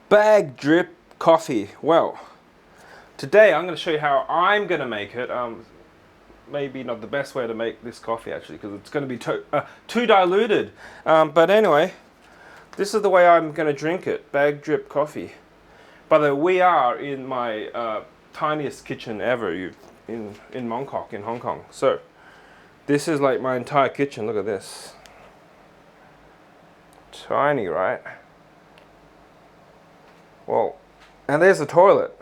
Bag drip coffee. Well, today I'm going to show you how I'm going to make it. Maybe not the best way to make this coffee actually, because it's going to be too diluted. But anyway, this is the way I'm going to drink it. Bag drip coffee. By the way, we are in my tiniest kitchen ever in Mongkok in Hong Kong. So this is like my entire kitchen. Look at this. Tiny, right? Well, and there's the toilet.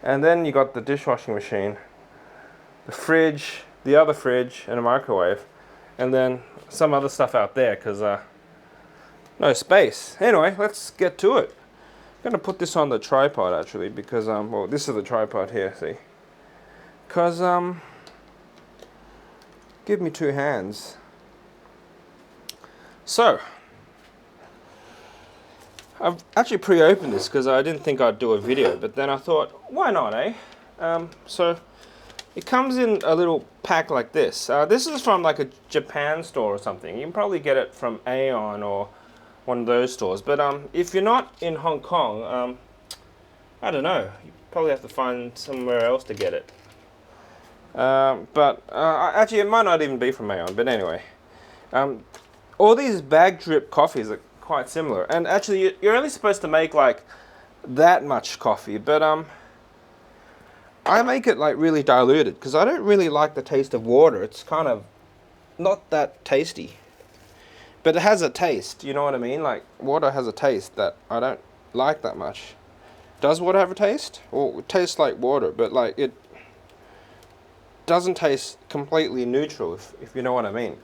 And then you got the dishwashing machine, the fridge, the other fridge, and a microwave. And then some other stuff out there, because no space. Anyway, let's get to it. I'm going to put this on the tripod actually, because, well, this is the tripod here, see? Because, give me two hands. So, I've actually pre-opened this because I didn't think I'd do a video, but then I thought, why not, eh? So it comes in a little pack like this. This is from like a Japan store or something. You can probably get it from Aeon or one of those stores. But if you're not in Hong Kong, I don't know. You probably have to find somewhere else to get it. Actually, it might not even be from Aeon. But anyway, all these bag drip coffees are quite similar, and actually you're only supposed to make like that much coffee, but I make it like really diluted because I don't really like the taste of water. It's kind of not that tasty, but it has a taste, you know what I mean? Like water has a taste that I don't like that much. Does water have a taste? Well, it tastes like water, but like it doesn't taste completely neutral, if you know what I mean.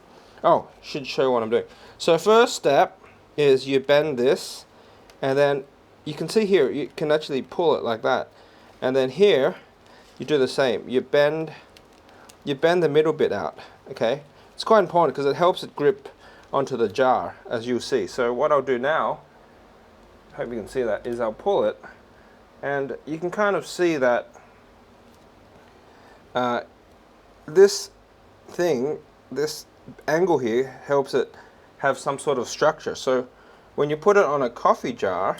Oh, should show you what I'm doing. So first step is you bend this, and then you can see here you can actually pull it like that, and then here you do the same. You bend the middle bit out. Okay, it's quite important because it helps it grip onto the jar, as you'll see. So what I'll do now, hope you can see that, is I'll pull it, and you can kind of see that this angle here helps it have some sort of structure. So when you put it on a coffee jar,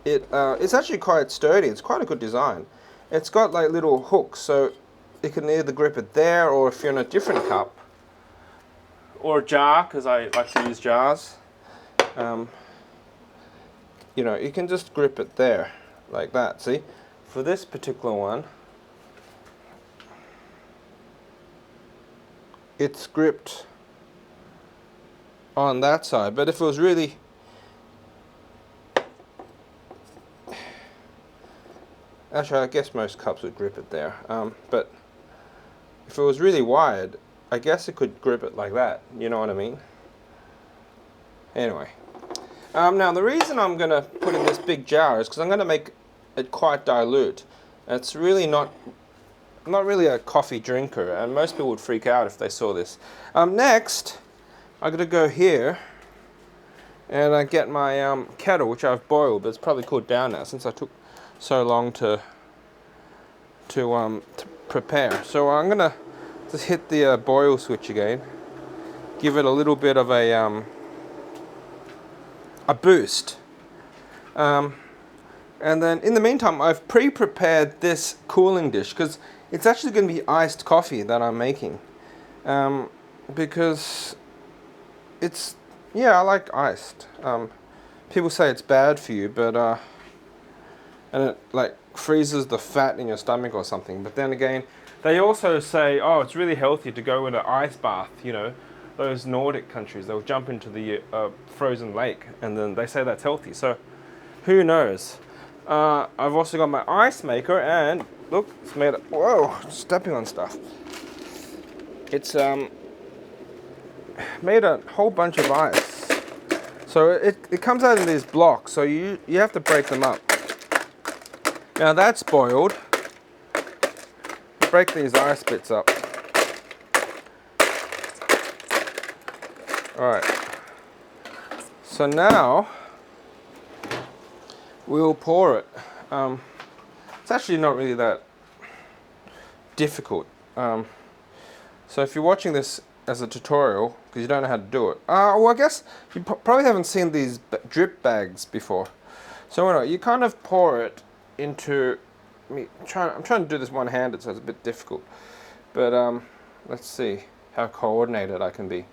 it's actually quite sturdy. It's quite a good design. It's got like little hooks, so you can either grip it there, or if you're in a different cup or a jar, because I like to use jars, you know, you can just grip it there like that. See, for this particular one, it's gripped on that side, but if it was really actually, I guess most cups would grip it there, but if it was really wide, I guess it could grip it like that, you know what I mean? Anyway, now the reason I'm going to put in this big jar is because I'm going to make it quite dilute. It's really not really a coffee drinker, and most people would freak out if they saw this. Next, I'm going to go here and I get my kettle, which I've boiled, but it's probably cooled down now since I took so long to prepare. So I'm going to just hit the boil switch again, give it a little bit of a boost. And then in the meantime, I've pre-prepared this cooling dish because it's actually going to be iced coffee that I'm making. Because it's, yeah, I like iced. People say it's bad for you, but and it like freezes the fat in your stomach or something. But then again, they also say, oh, it's really healthy to go in an ice bath. You know, those Nordic countries, they'll jump into the frozen lake, and then they say that's healthy. So who knows? I've also got my ice maker, and look, it's made of, whoa, stepping on stuff. It's made a whole bunch of ice. So it comes out in these blocks, so you have to break them up. Now that's boiled. Break these ice bits up. Alright. So now we'll pour it. It's actually not really that difficult. So if you're watching this as a tutorial, because you don't know how to do it, well, I guess you probably haven't seen these drip bags before. So anyway, you kind of pour it into. I'm trying to do this one-handed, so it's a bit difficult. But let's see how coordinated I can be.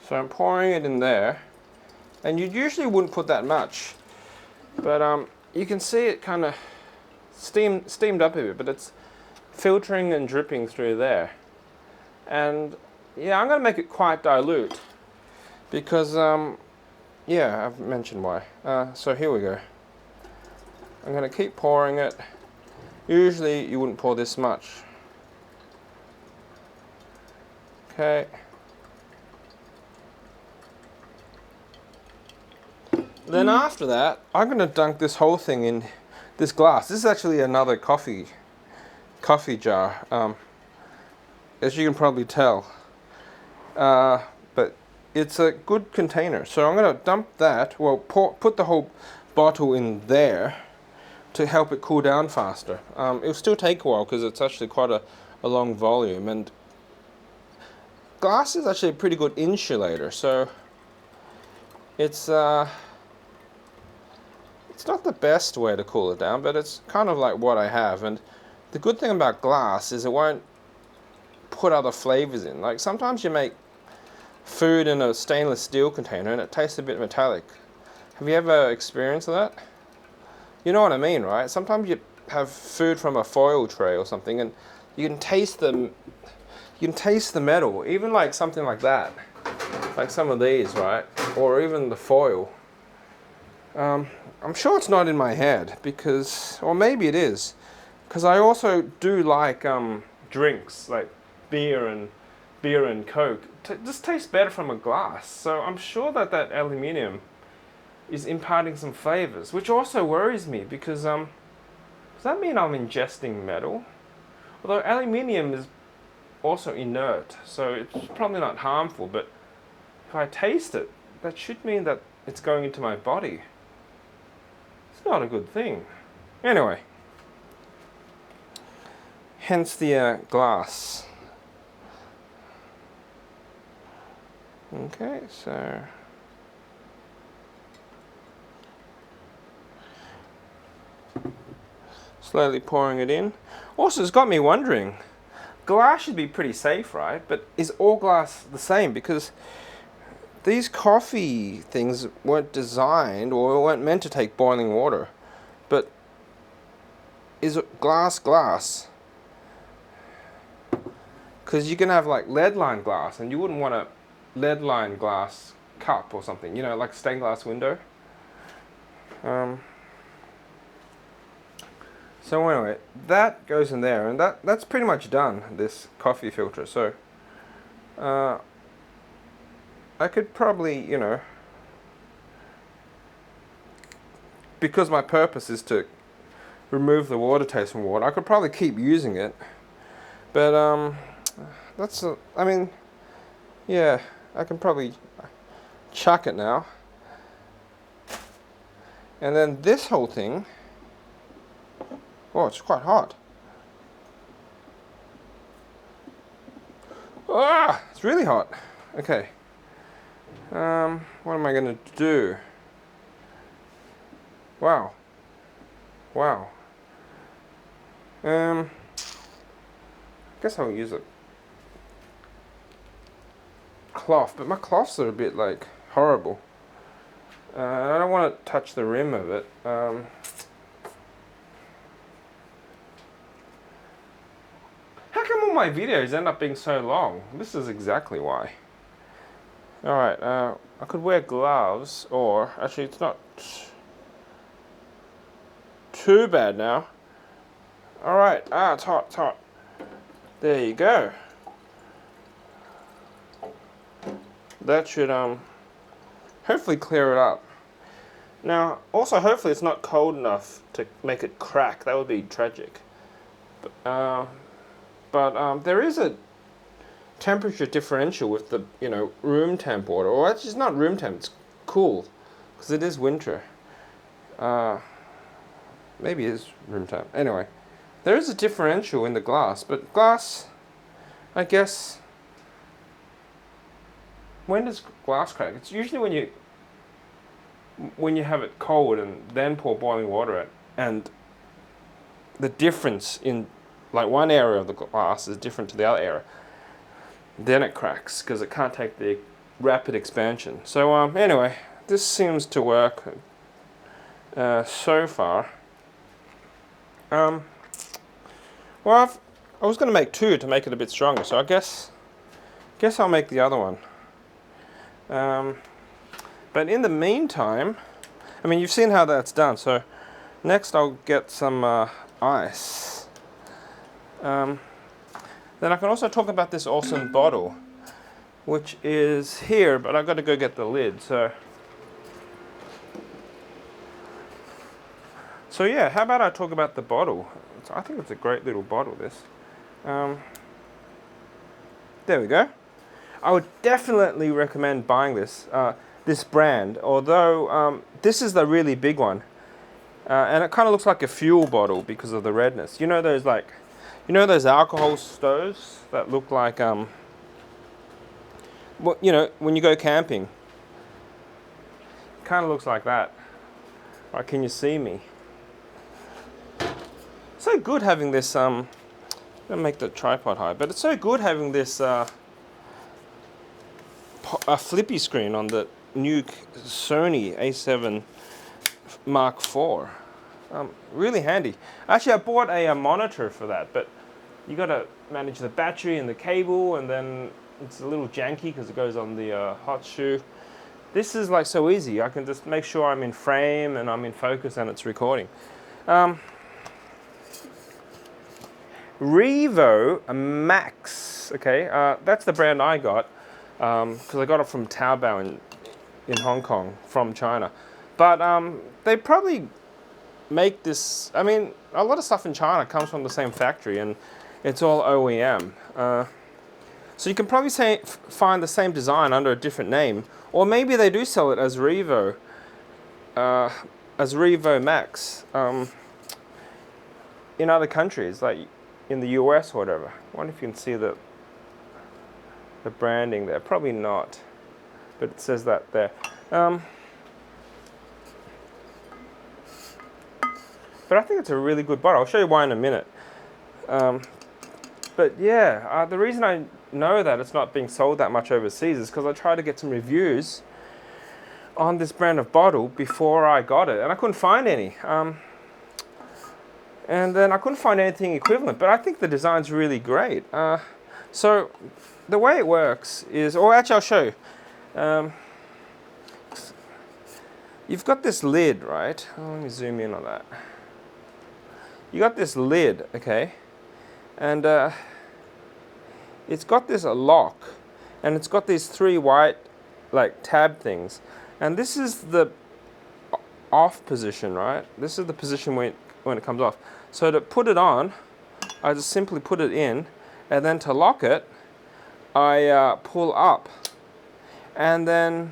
So I'm pouring it in there, and you usually wouldn't put that much, but you can see it kind of steamed up a bit, but it's filtering and dripping through there. And yeah, I'm going to make it quite dilute because yeah, I've mentioned why. So here we go. I'm going to keep pouring it. Usually you wouldn't pour this much. Okay. Then after that, I'm going to dunk this whole thing in this glass. This is actually another coffee jar, as you can probably tell. But it's a good container. So I'm going to dump that, well, put the whole bottle in there to help it cool down faster. It'll still take a while because it's actually quite a long volume, and glass is actually a pretty good insulator, so it's not the best way to cool it down, but it's kind of like what I have. And the good thing about glass is it won't put other flavors in. Like sometimes you make food in a stainless steel container and it tastes a bit metallic. Have you ever experienced that? You know what I mean, right? Sometimes you have food from a foil tray or something and you can taste the metal, even like something like that. Like some of these, right? Or even the foil. I'm sure it's not in my head because, or maybe it is, because I also do like drinks like beer and Coke. Just tastes better from a glass. So I'm sure that aluminium is imparting some flavors, which also worries me because does that mean I'm ingesting metal? Although aluminium is also inert, so it's probably not harmful. But if I taste it, that should mean that it's going into my body. It's not a good thing. Anyway, hence the glass. Okay, so slowly pouring it in. Also, it's got me wondering, glass should be pretty safe, right? But is all glass the same? Because these coffee things weren't designed or weren't meant to take boiling water. But is glass glass? Because you can have like lead-lined glass, and you wouldn't want a lead-lined glass cup or something, you know, like stained glass window. So anyway, that goes in there, and that's pretty much done, this coffee filter. So I could probably, you know, because my purpose is to remove the water taste from water, I could probably keep using it. But I mean, yeah, I can probably chuck it now. And then this whole thing, oh, it's quite hot. Ah, it's really hot. Okay. What am I gonna do? Wow. Wow. I guess I'll use a cloth, but my cloths are a bit like horrible. I don't want to touch the rim of it. How come all my videos end up being so long? This is exactly why. Alright, I could wear gloves, or actually it's not too bad now. Alright, it's hot, it's hot. There you go. That should hopefully clear it up. Now, also hopefully it's not cold enough to make it crack. That would be tragic. But there is a temperature differential with the, you know, room temp water. Or actually it's not room temp, it's cool, because it is winter. Maybe it is room temp. Anyway, there is a differential in the glass, but glass, I guess, when does glass crack? It's usually when you when you have it cold and then pour boiling water in, and the difference in like one area of the glass is different to the other area, then it cracks because it can't take the rapid expansion. So anyway, this seems to work so far. Well, I was going to make two to make it a bit stronger, so I guess I'll make the other one. But in the meantime, I mean, you've seen how that's done, so next I'll get some ice. Then I can also talk about this awesome bottle, which is here, but I've got to go get the lid. So yeah, how about I talk about the bottle? I think it's a great little bottle, this. There we go. I would definitely recommend buying this this brand, although this is the really big one. And it kind of looks like a fuel bottle because of the redness. You know those those alcohol stoves that look like well, you know, when you go camping. It kind of looks like that. Right, can you see me? So good having this I'm gonna make the tripod high, but it's so good having this a flippy screen on the new Sony A7 Mark IV. Really handy. Actually, I bought a monitor for that, but you got to manage the battery and the cable, and then it's a little janky because it goes on the hot shoe. This is like so easy. I can just make sure I'm in frame and I'm in focus and it's recording. Revomax, okay, that's the brand I got because I got it from Taobao in Hong Kong from China. But they probably make this, I mean, a lot of stuff in China comes from the same factory and it's all OEM. So you can probably find the same design under a different name, or maybe they do sell it as Revomax in other countries, like in the US or whatever. I wonder if you can see the branding there. Probably not, but it says that there. But I think it's a really good bottle. I'll show you why in a minute. But yeah, the reason I know that it's not being sold that much overseas is because I tried to get some reviews on this brand of bottle before I got it, and I couldn't find any. And then I couldn't find anything equivalent, but I think the design's really great. So the way it works is, or actually I'll show you. You've got this lid, right? Oh, let me zoom in on that. You got this lid, okay? And it's got this lock, and it's got these three white like tab things. And this is the off position, right? This is the position when it comes off. So to put it on, I just simply put it in, and then to lock it, I pull up, and then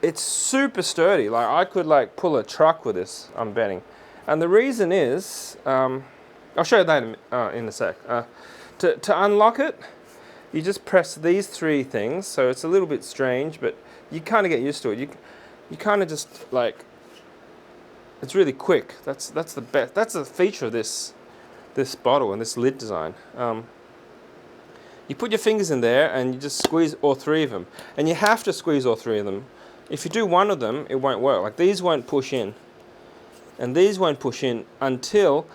it's super sturdy. Like I could like pull a truck with this, I'm betting. And the reason is, I'll show you that in a sec. To unlock it, you just press these three things. So it's a little bit strange, but you kind of get used to it. You kind of just like, it's really quick. That's the best. That's the feature of this bottle and this lid design. You put your fingers in there and you just squeeze all three of them. And you have to squeeze all three of them. If you do one of them, it won't work. Like these won't push in. And these won't push in until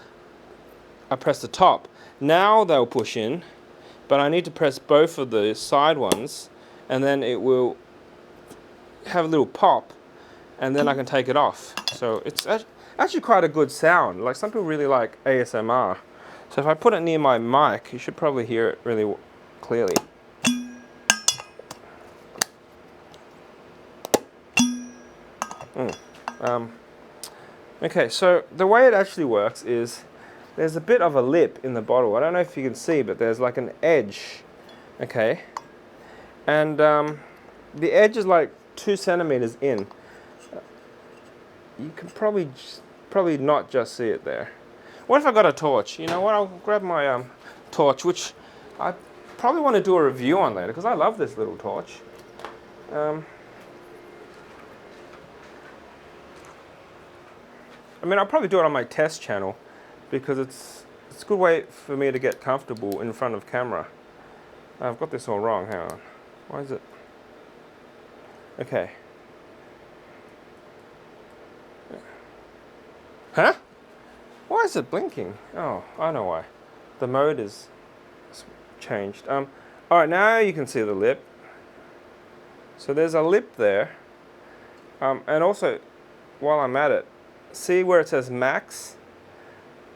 I press the top. Now they'll push in, but I need to press both of the side ones, and then it will have a little pop, and then I can take it off. So it's actually quite a good sound. Like some people really like ASMR. So if I put it near my mic, you should probably hear it really clearly. Okay, so the way it actually works is there's a bit of a lip in the bottle. I don't know if you can see, but there's like an edge, okay? And the edge is like 2 centimeters in. You can probably not just see it there. What if I got a torch? You know what, I'll grab my torch, which I probably want to do a review on later, because I love this little torch. I mean, I'll probably do it on my test channel because it's a good way for me to get comfortable in front of camera. I've got this all wrong. Hang on. Why is it? Okay. Huh? Why is it blinking? Oh, I know why. The mode is changed. All right, now you can see the lip. So there's a lip there. And also, while I'm at it, see where it says max?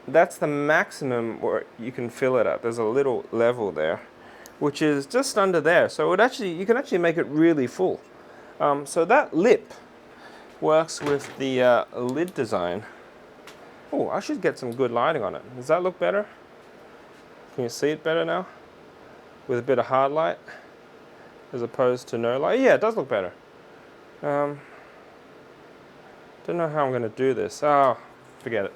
That's the maximum where you can fill it at. There's a little level there, which is just under there. So you can actually make it really full. So that lip works with the lid design. Oh, I should get some good lighting on it. Does that look better? Can you see it better now? With a bit of hard light, as opposed to no light. Yeah, it does look better. Don't know how I'm going to do this. Oh, forget it.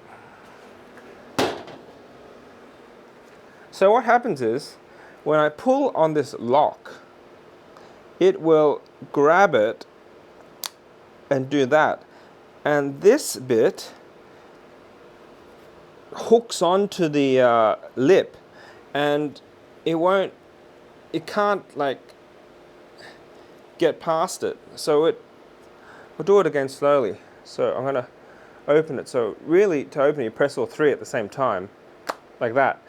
So what happens is, when I pull on this lock, it will grab it and do that. And this bit hooks onto the lip, and it can't like get past it. So we'll do it again slowly. So I'm going to open it. So really, to open it, you press all three at the same time, like that.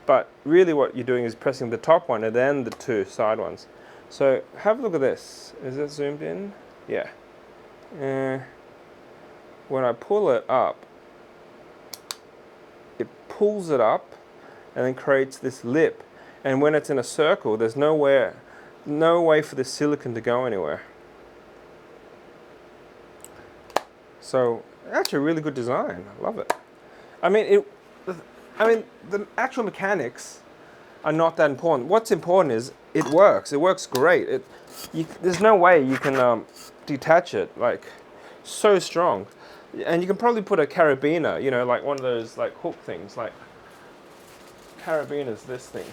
But really what you're doing is pressing the top one and then the two side ones. So have a look at this. Is it zoomed in? Yeah. When I pull it up, it pulls it up and then creates this lip. And when it's in a circle, there's no way for the silicone to go anywhere. So actually a really good design. I love it. I mean, the actual mechanics are not that important. What's important is it works. It works great. There's no way you can detach it. Like, so strong. And you can probably put a carabiner, you know, like one of those like hook things, like carabiners, this thing.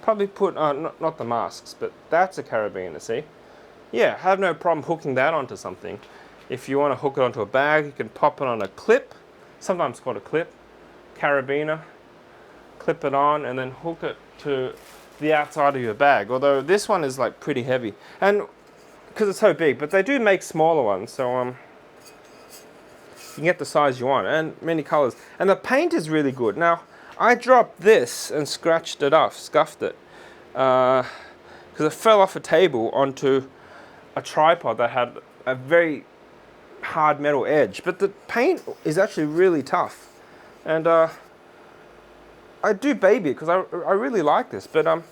Probably put, not the masks, but that's a carabiner, see? Yeah, have no problem hooking that onto something. If you want to hook it onto a bag, you can pop it on a clip, sometimes called a clip, carabiner, clip it on, and then hook it to the outside of your bag. Although this one is like pretty heavy, and because it's so big, but they do make smaller ones, so you can get the size you want, and many colors. And the paint is really good. Now, I dropped this and scratched it off, scuffed it, because it fell off a table onto a tripod that had a very hard metal edge. But the paint is actually really tough, and I do baby it because I really like this. But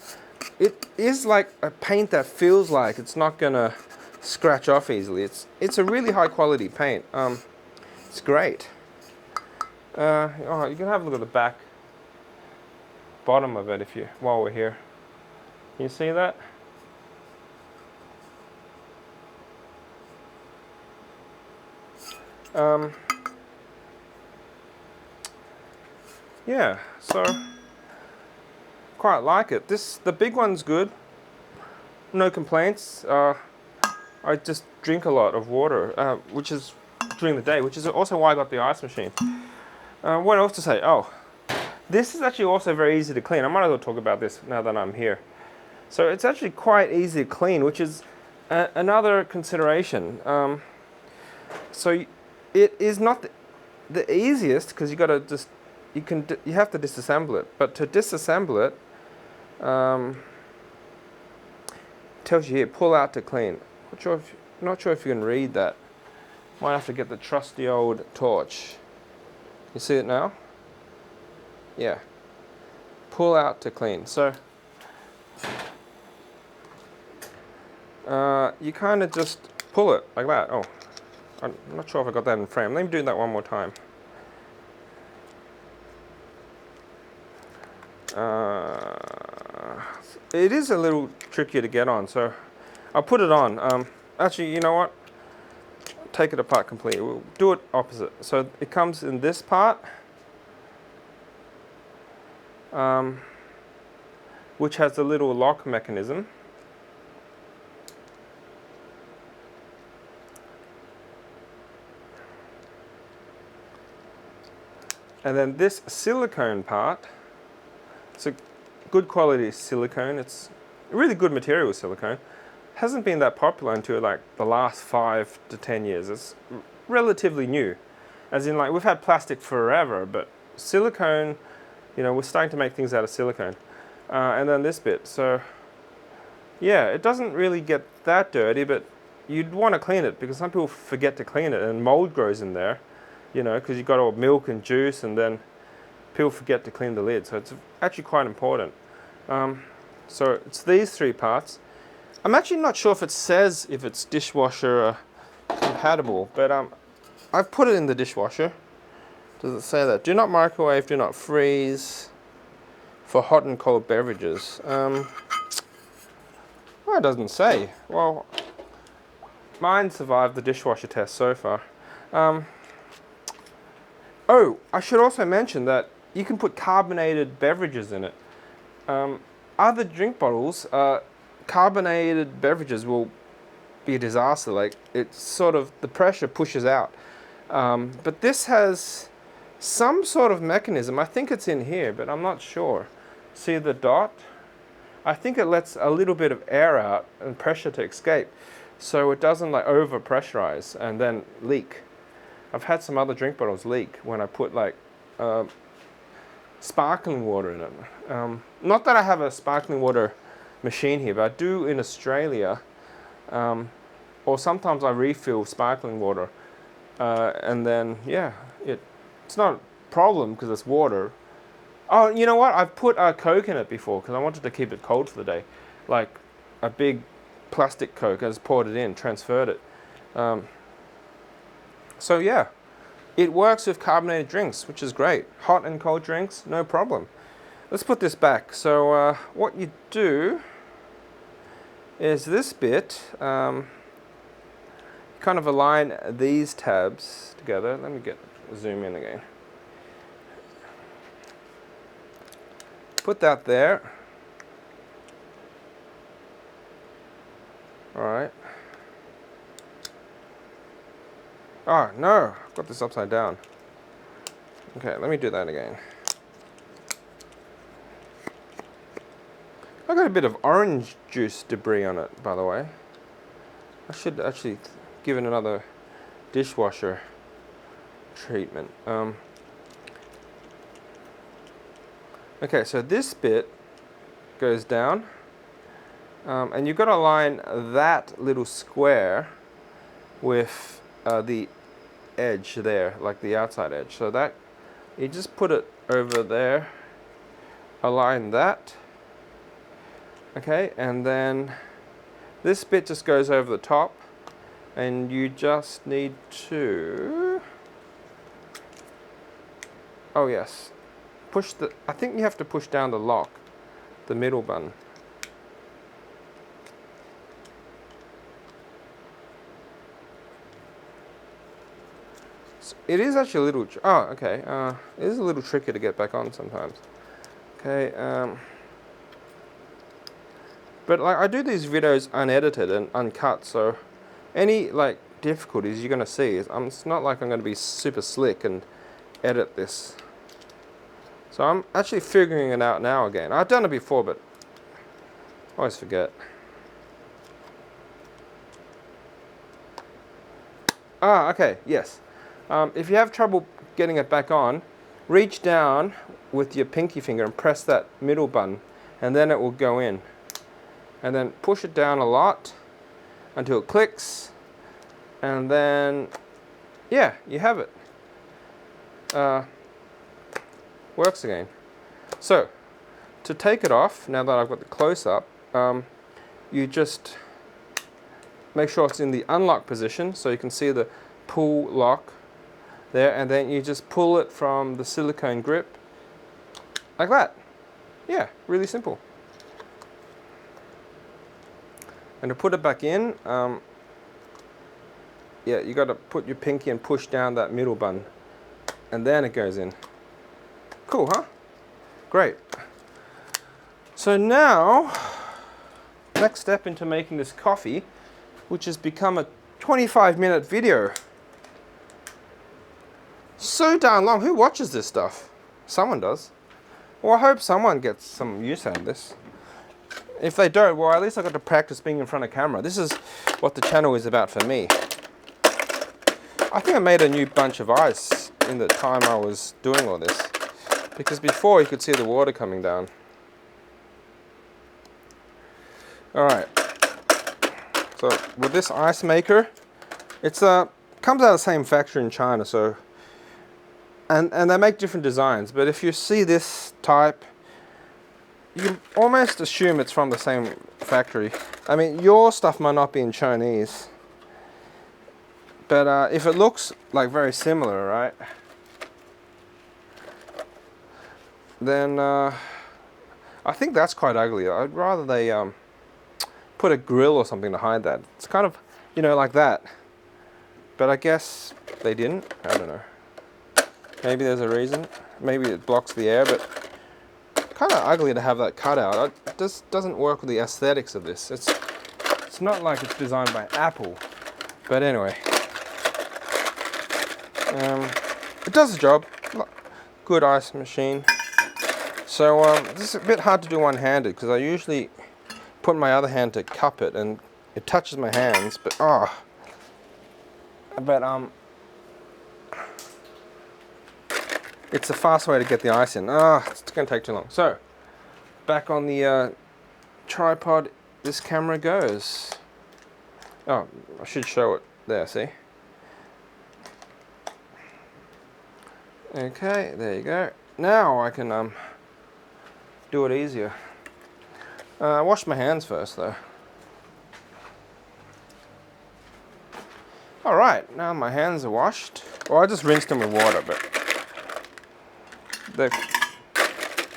it is like a paint that feels like it's not gonna scratch off easily. It's a really high quality paint. It's great. Oh, you can have a look at the bottom of it while we're here. Can you see that? Yeah, so quite like it. The big one's good. No complaints. I just drink a lot of water, which is during the day, which is also why I got the ice machine. What else to say? Oh, this is actually also very easy to clean. I might as well talk about this now that I'm here. So it's actually quite easy to clean, which is another consideration. So it is not the easiest because you have to disassemble it. But to disassemble it, tells you here, pull out to clean. Not sure if you can read that. Might have to get the trusty old torch. You see it now? Yeah. Pull out to clean. So you kind of just pull it like that. Oh, I'm not sure if I got that in frame. Let me do that one more time. It is a little trickier to get on, so I'll put it on. Actually, you know what? Take it apart completely. We'll do it opposite. So it comes in this part, which has a little lock mechanism. And then this silicone part, it's a good quality silicone. It's a really good material, silicone. Hasn't been that popular until like the last 5 to 10 years. It's relatively new. As in, like, we've had plastic forever, but silicone, you know, we're starting to make things out of silicone. And then this bit. So yeah, it doesn't really get that dirty, but you'd want to clean it because some people forget to clean it and mold grows in there, you know, because you've got all milk and juice, and then people forget to clean the lid. So it's actually quite important. So it's these 3 parts. I'm actually not sure if it says if it's dishwasher compatible, but I've put it in the dishwasher. Does it say that? Do not microwave, do not freeze for hot and cold beverages. Well, it doesn't say. Well, mine survived the dishwasher test so far. Oh, I should also mention that you can put carbonated beverages in it. Other drink bottles, carbonated beverages will be a disaster. Like, it's sort of, the pressure pushes out. But this has some sort of mechanism. I think it's in here, but I'm not sure. See the dot? I think it lets a little bit of air out and pressure to escape, so it doesn't like over pressurize and then leak. I've had some other drink bottles leak when I put like sparkling water in it. Not that I have a sparkling water machine here, but I do in Australia. Or sometimes I refill sparkling water, and then yeah, it's not a problem because it's water. Oh, you know what? I've put a Coke in it before because I wanted to keep it cold for the day, like a big plastic Coke. I just poured it in, transferred it. So yeah, it works with carbonated drinks, which is great. Hot and cold drinks, no problem. Let's put this back. So what you do is this bit, kind of align these tabs together. Let me zoom in again. Put that there. All right. Oh no, I've got this upside down. Okay, let me do that again. I got a bit of orange juice debris on it, by the way. I should actually give it another dishwasher treatment. Okay, so this bit goes down, and you've got to align that little square with the edge there, like the outside edge. So that, you just put it over there, align that. Okay, and then this bit just goes over the top, and you just need to, oh yes, push the, I think you have to push down the lock, the middle button. So it is actually a little, oh okay, it is a little tricky to get back on sometimes. Okay, but like I do these videos unedited and uncut, so any like difficulties you're gonna see, it's not like I'm gonna be super slick and edit this. So I'm actually figuring it out now again. I've done it before, but I always forget. Ah, okay, yes. If you have trouble getting it back on, reach down with your pinky finger and press that middle button, and then it will go in. And then push it down a lot until it clicks, and then yeah, you have it. Works again. So to take it off, now that I've got the close-up, you just make sure it's in the unlock position, so you can see the pull lock there, and then you just pull it from the silicone grip like that. Yeah, really simple. And to put it back in, yeah, you got to put your pinky and push down that middle button, and then it goes in. Cool, huh? Great. So now, next step into making this coffee, which has become a 25-minute video. So darn long. Who watches this stuff? Someone does. Well, I hope someone gets some use out of this. If they don't, well, at least I got to practice being in front of camera. This is what the channel is about for me. I think I made a new bunch of ice in the time I was doing all this, because before you could see the water coming down. Alright, so with this ice maker, it's comes out of the same factory in China, so and they make different designs, but if you see this type, you can almost assume it's from the same factory. I mean, your stuff might not be in Chinese, but if it looks like very similar, right, then I think that's quite ugly. I'd rather they put a grill or something to hide that. It's kind of, you know, like that. But I guess they didn't. I don't know. Maybe there's a reason. Maybe it blocks the air, but kind of ugly to have that cut out. It just doesn't work with the aesthetics of this. It's not like it's designed by Apple. But anyway. It does the job. Good ice machine. So this is a bit hard to do one-handed, because I usually put my other hand to cup it and it touches my hands, but it's a fast way to get the ice in. It's going to take too long. So back on the tripod this camera goes. Oh, I should show it there, see? Okay, there you go. Now I can do it easier. Wash my hands first though. Alright, now my hands are washed. Well, I just rinsed them with water, but they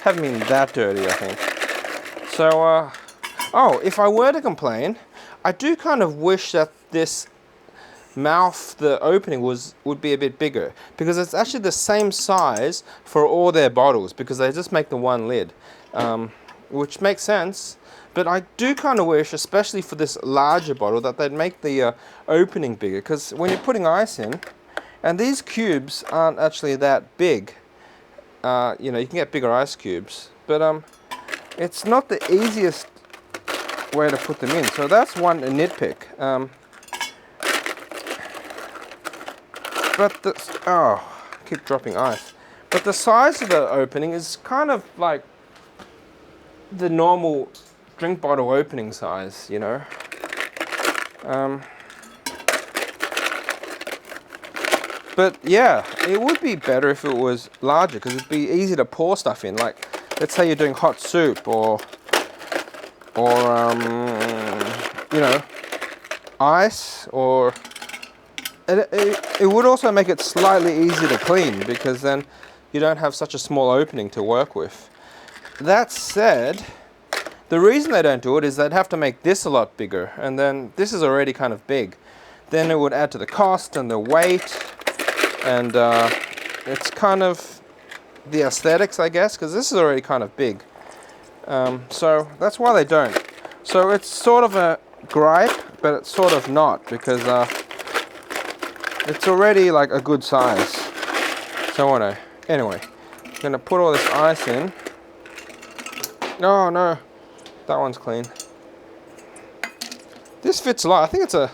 haven't been that dirty, I think. So, oh, if I were to complain, I do kind of wish that this mouth, the opening would be a bit bigger, because it's actually the same size for all their bottles, because they just make the one lid, which makes sense. But I do kind of wish, especially for this larger bottle, that they'd make the opening bigger, because when you're putting ice in, and these cubes aren't actually that big, you know, you can get bigger ice cubes, but it's not the easiest way to put them in. So that's one nitpick. But I keep dropping ice. But the size of the opening is kind of like the normal drink bottle opening size, you know. But yeah, it would be better if it was larger, because it'd be easy to pour stuff in. Like, let's say you're doing hot soup or you know, ice, or it would also make it slightly easier to clean, because then you don't have such a small opening to work with. That said, the reason they don't do it is they'd have to make this a lot bigger, and then this is already kind of big. Then it would add to the cost and the weight, and it's kind of the aesthetics, I guess, because this is already kind of big. So that's why they don't. So it's sort of a gripe, but it's sort of not, because it's already like a good size. So anyway, I'm gonna put all this ice in. Oh no, that one's clean. This fits a lot. I think it's a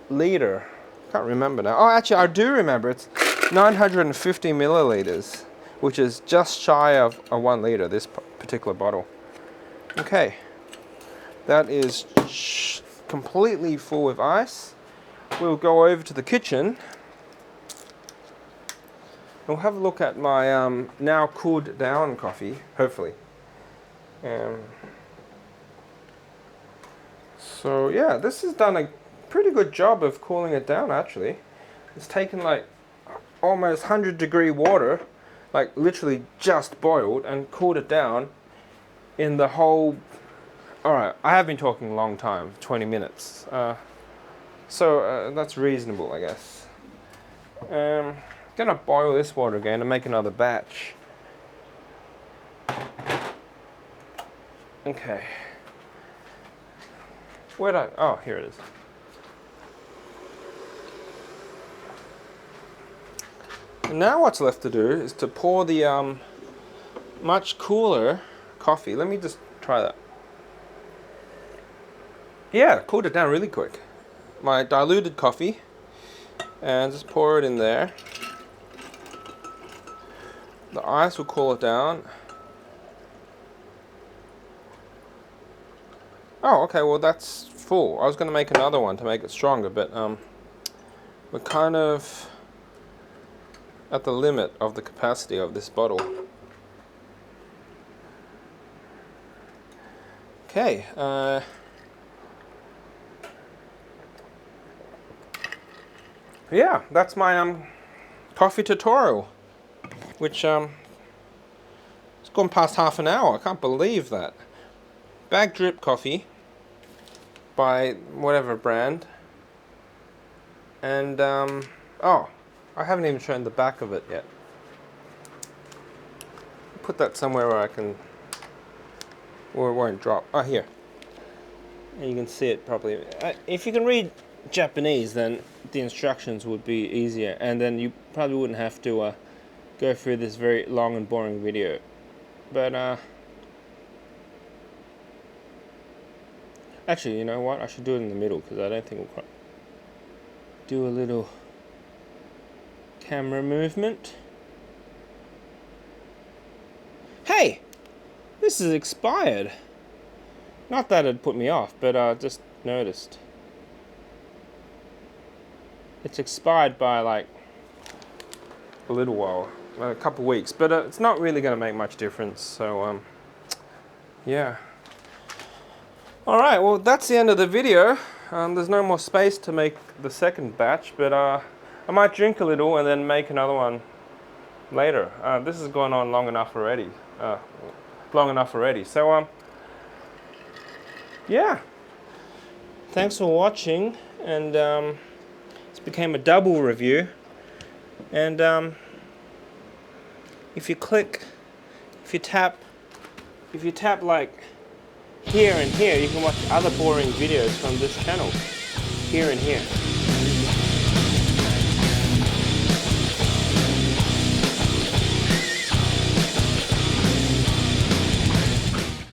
liter. Can't remember now. Oh, actually, I do remember. It's 950 milliliters, which is just shy of a 1 liter, this particular bottle. Okay, that is completely full with ice. We'll go over to the kitchen. We'll have a look at my now cooled down coffee, hopefully. So yeah, this has done a pretty good job of cooling it down, actually. It's taken like almost 100-degree water, like literally just boiled, and cooled it down in the whole... Alright, I have been talking a long time, 20 minutes. So that's reasonable, I guess. Gonna boil this water again and make another batch. Okay. Where'd I... Oh, here it is. And now what's left to do is to pour the much cooler coffee. Let me just try that. Yeah, cooled it down really quick. My diluted coffee, and just pour it in there. The ice will cool it down. Oh, okay, well that's full. I was going to make another one to make it stronger, but we're kind of at the limit of the capacity of this bottle. Okay, yeah, that's my coffee tutorial, which it's gone past half an hour. I can't believe that. Bag drip coffee by whatever brand, and oh, I haven't even shown the back of it yet. Put that somewhere where I can, or it won't drop. Oh, here. And you can see it properly. If you can read Japanese, then the instructions would be easier, and then you probably wouldn't have to go through this very long and boring video. But actually, you know what? I should do it in the middle, because I don't think we'll quite do a little camera movement. Hey! This is expired. Not that it put me off, but I just noticed. It's expired by like a little while, a couple weeks, but it's not really going to make much difference, so yeah. Alright, well that's the end of the video. There's no more space to make the second batch, but I might drink a little and then make another one later. This has gone on long enough already. So yeah. Thanks for watching, and this became a double review. And if you tap like here and here, you can watch other boring videos from this channel, here and here.